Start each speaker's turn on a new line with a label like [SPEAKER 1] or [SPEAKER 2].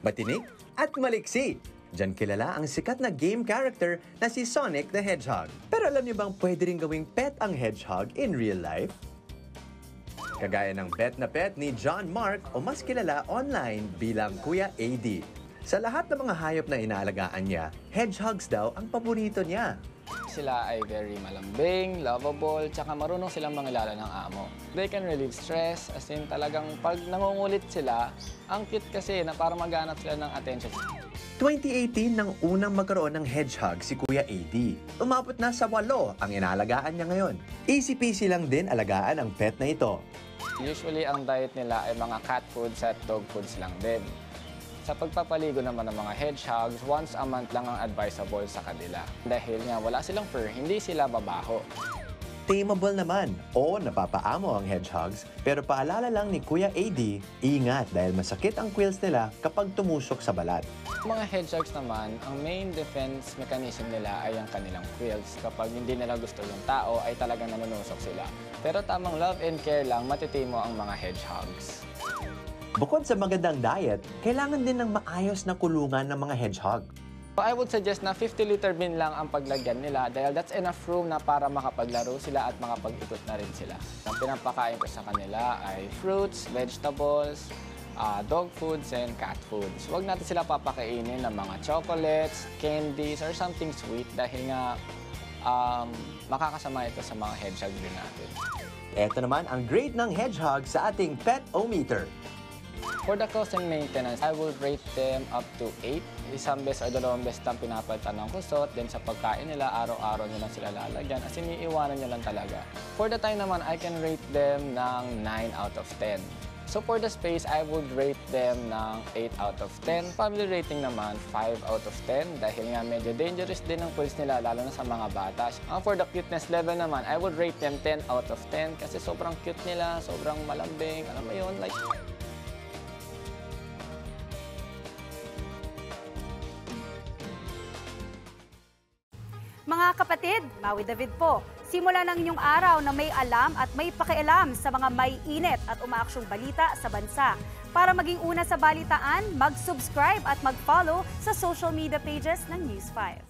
[SPEAKER 1] matinik at maliksi. Diyan kilala ang sikat na game character na si Sonic the Hedgehog. Pero alam niyo bang pwede rin gawing pet ang hedgehog in real life? Kagaya ng bet na pet ni John Mark o mas kilala online bilang Kuya AD. Sa lahat ng mga hayop na inaalagaan niya, hedgehogs daw ang paborito niya.
[SPEAKER 2] Sila ay very malambing, lovable, tsaka marunong silang mangilala ng amo. They can relieve stress, as in talagang pag nangungulit sila, ang cute kasi na para maghanap sila ng attention.
[SPEAKER 1] 2018 nang unang magkaroon ng hedgehog si Kuya AD. Umabot na sa 8 ang inaalagaan niya ngayon. Easy peasy lang din alagaan ang pet na ito.
[SPEAKER 2] Usually, ang diet nila ay mga cat foods at dog foods lang din. Sa pagpapaligo naman ng mga hedgehogs, once a month lang ang advisable sa kanila. Dahil nga wala silang fur, hindi sila babaho.
[SPEAKER 1] Tameable naman o napapaamo ang hedgehogs, pero paalala lang ni Kuya AD, ingat dahil masakit ang quills nila kapag tumusok sa balat.
[SPEAKER 2] Mga hedgehogs naman, ang main defense mechanism nila ay ang kanilang quills. Kapag hindi nila gusto yung tao, ay talagang nanunusok sila. Pero tamang love and care lang, matitimo ang mga hedgehogs.
[SPEAKER 1] Bukod sa magandang diet, kailangan din ng maayos na kulungan ng mga hedgehog.
[SPEAKER 2] So I would suggest na 50-liter bin lang ang paglagyan nila dahil that's enough room na para makapaglaro sila at makapag-ikot na rin sila. Ang pinapakain ko sa kanila ay fruits, vegetables, dog foods, and cat foods. Huwag natin sila papakainin ng mga chocolates, candies, or something sweet dahil nga makakasama ito sa mga hedgehog din natin.
[SPEAKER 1] Ito naman ang grade ng hedgehog sa ating Pet-O-Meter.
[SPEAKER 2] For the cost and maintenance, I will rate them up to 8. Isang best or dalawang best ang pinapalitan ng kusot. Then sa pagkain nila, araw-araw nyo lang sila lalagyan. As in, iiwanan nyo lang talaga. For the time naman, I can rate them ng 9 out of 10. So for the space, I would rate them ng 8 out of 10. Family rating naman, 5 out of 10. Dahil nga medyo dangerous din ang quills nila, lalo na sa mga bata. For the cuteness level naman, I would rate them 10 out of 10. Kasi sobrang cute nila, sobrang malambing. Alam mo yun, like...
[SPEAKER 3] Mga kapatid, Maui David po. Simula ng inyong araw na may alam at may pakialam sa mga may init at umaaksyong balita sa bansa. Para maging una sa balitaan, mag-subscribe at mag-follow sa social media pages ng News 5.